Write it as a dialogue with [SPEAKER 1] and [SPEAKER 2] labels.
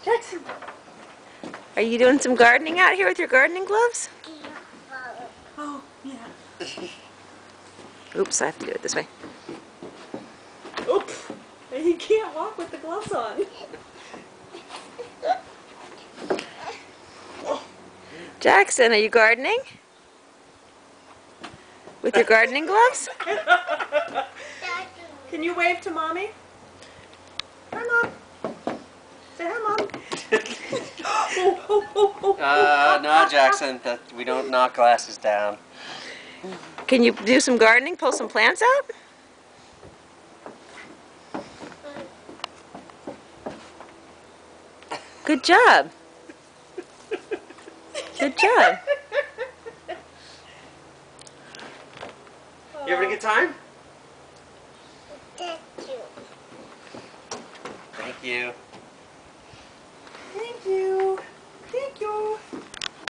[SPEAKER 1] Jackson.
[SPEAKER 2] Are you doing some gardening out here with your gardening gloves?
[SPEAKER 1] Oh, yeah.
[SPEAKER 2] Oops, I have to do it this way.
[SPEAKER 1] Oops. He can't walk with the gloves on.
[SPEAKER 2] Jackson, are you gardening? With your gardening gloves?
[SPEAKER 1] Can you wave to Mommy? Hi, Mom. Say hi, Mom.
[SPEAKER 3] No, Jackson, we don't knock glasses down.
[SPEAKER 2] Can you do some gardening? Pull some plants out? Good job. Good job.
[SPEAKER 3] You having a good time?
[SPEAKER 4] Thank you.
[SPEAKER 3] Thank you.